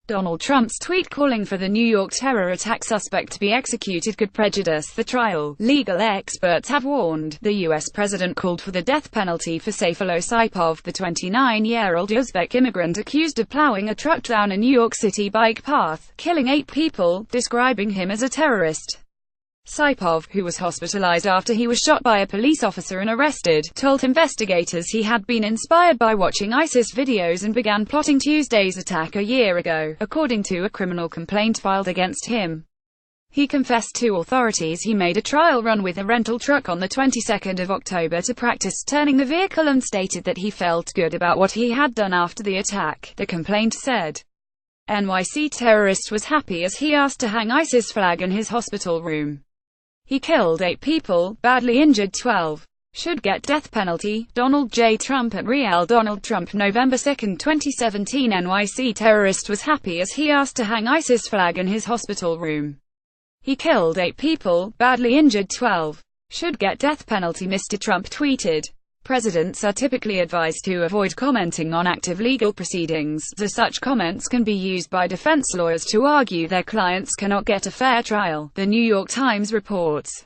Donald Trump's tweet calling for the New York terror attack suspect to be executed could prejudice the trial. Legal experts have warned. The U.S. president called for the death penalty for Sayfullo Saipov, the 29-year-old Uzbek immigrant accused of plowing a truck down a New York City bike path, killing 8 people, describing him as a terrorist. Saipov, who was hospitalized after he was shot by a police officer and arrested, told investigators he had been inspired by watching ISIS videos and began plotting Tuesday's attack a year ago, according to a criminal complaint filed against him. He confessed to authorities he made a trial run with a rental truck on the 22nd of October to practice turning the vehicle and stated that he felt good about what he had done after the attack, the complaint said. NYC terrorist was happy as he asked to hang ISIS flag in his hospital room. He killed 8 people, badly injured 12. Should get death penalty. Donald J. Trump at Real Donald Trump, November 2, 2017. NYC terrorist was happy as he asked to hang ISIS flag in his hospital room. He killed 8 people, badly injured 12. Should get death penalty. Mr. Trump tweeted. Presidents are typically advised to avoid commenting on active legal proceedings, as such comments can be used by defense lawyers to argue their clients cannot get a fair trial, the New York Times reports.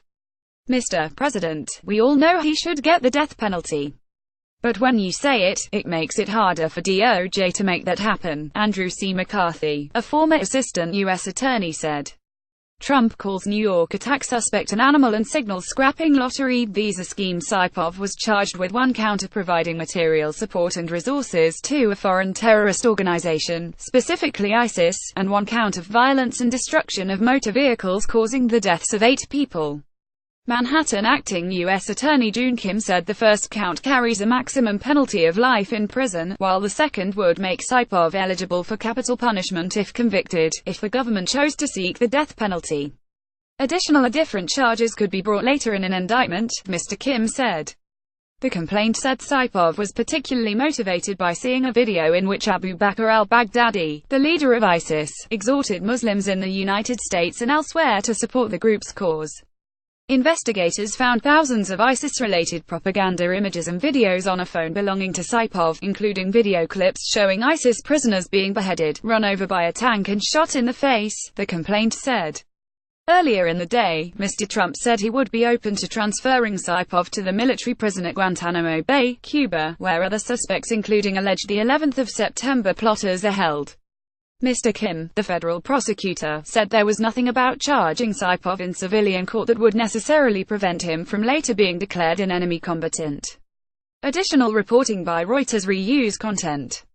Mr. President, we all know he should get the death penalty. But when you say it, it makes it harder for DOJ to make that happen, Andrew C. McCarthy, a former assistant U.S. attorney said. Trump calls New York attack suspect an animal and signals scrapping lottery visa scheme. Saipov was charged with 1 count of providing material support and resources to a foreign terrorist organization, specifically ISIS, and 1 count of violence and destruction of motor vehicles causing the deaths of 8 people. Manhattan acting U.S. Attorney June Kim said the first count carries a maximum penalty of life in prison, while the second would make Saipov eligible for capital punishment if convicted, if the government chose to seek the death penalty. Additional different charges could be brought later in an indictment, Mr. Kim said. The complaint said Saipov was particularly motivated by seeing a video in which Abu Bakr al-Baghdadi, the leader of ISIS, exhorted Muslims in the United States and elsewhere to support the group's cause. Investigators found thousands of ISIS-related propaganda images and videos on a phone belonging to Saipov, including video clips showing ISIS prisoners being beheaded, run over by a tank and shot in the face, the complaint said. Earlier in the day, Mr. Trump said he would be open to transferring Saipov to the military prison at Guantanamo Bay, Cuba, where other suspects including alleged the 11th of September plotters are held. Mr. Kim, the federal prosecutor, said there was nothing about charging Saipov in civilian court that would necessarily prevent him from later being declared an enemy combatant. Additional reporting by Reuters reuse content.